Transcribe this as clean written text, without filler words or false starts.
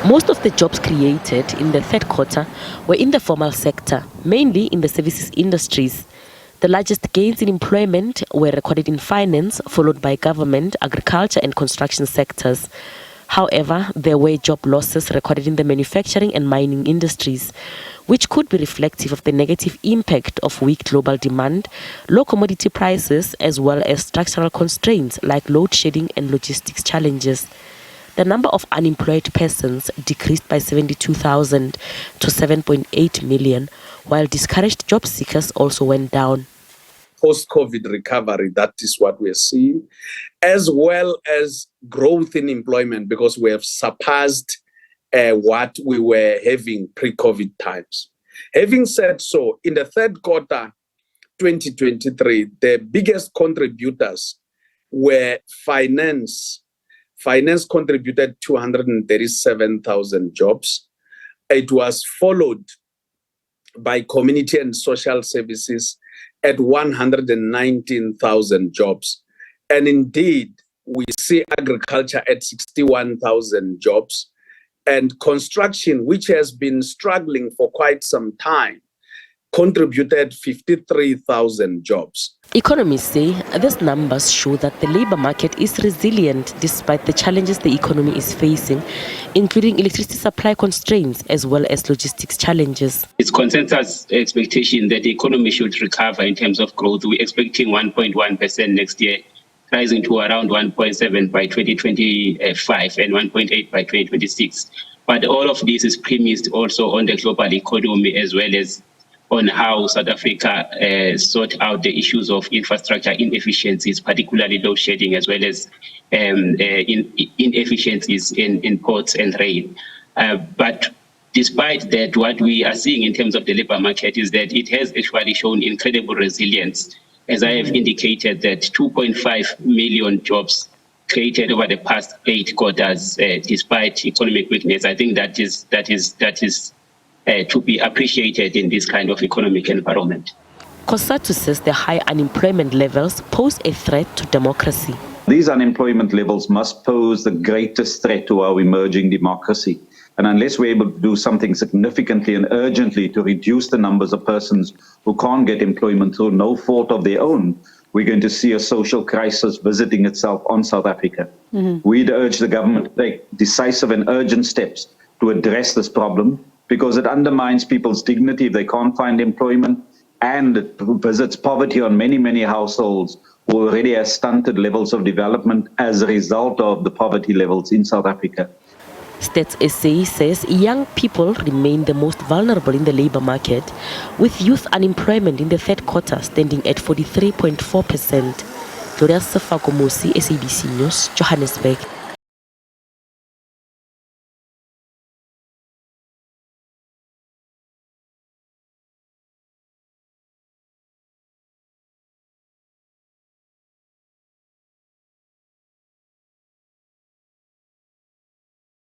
Most of the jobs created in the third quarter were in the formal sector, mainly in the services industries. The largest gains in employment were recorded in finance, followed by government, agriculture and construction sectors. However, there were job losses recorded in the manufacturing and mining industries, which could be reflective of the negative impact of weak global demand, low commodity prices, as well as structural constraints like load shedding and logistics challenges. The number of unemployed persons decreased by 72,000 to 7.8 million, while discouraged job seekers also went down. Post-COVID recovery, that is what we're seeing, as well as growth in employment, because we have surpassed what we were having pre-COVID times. Having said so, in the third quarter 2023, the biggest contributors were finance. Finance contributed 237,000 jobs. It was followed by community and social services at 119,000 jobs. And indeed, we see agriculture at 61,000 jobs, and construction, which has been struggling for quite some time, contributed 53,000 jobs. Economists say these numbers show that the labor market is resilient despite the challenges the economy is facing, including electricity supply constraints as well as logistics challenges. It's consensus expectation that the economy should recover in terms of growth. We're expecting 1.1% next year, rising to around 1.7 by 2025 and 1.8 by 2026. But all of this is premised also on the global economy as well as on how South Africa sort out the issues of infrastructure inefficiencies, particularly load shedding, as well as inefficiencies in ports and rail. But despite that, what we are seeing in terms of the labor market is that it has actually shown incredible resilience. As I have indicated, that 2.5 million jobs created over the past 8 quarters, despite economic weakness. I think that is to be appreciated in this kind of economic environment. Kosatu says the high unemployment levels pose a threat to democracy. These unemployment levels must pose the greatest threat to our emerging democracy. And unless we're able to do something significantly and urgently to reduce the numbers of persons who can't get employment through no fault of their own, we're going to see a social crisis visiting itself on South Africa. We'd urge the government to take decisive and urgent steps to address this problem, because it undermines people's dignity if they can't find employment, and it visits poverty on many, many households who already have stunted levels of development as a result of the poverty levels in South Africa. Stats SA says young people remain the most vulnerable in the labor market, with youth unemployment in the third quarter standing at 43.4%. Gloria Sefakomosi, SABC News, Johannesburg.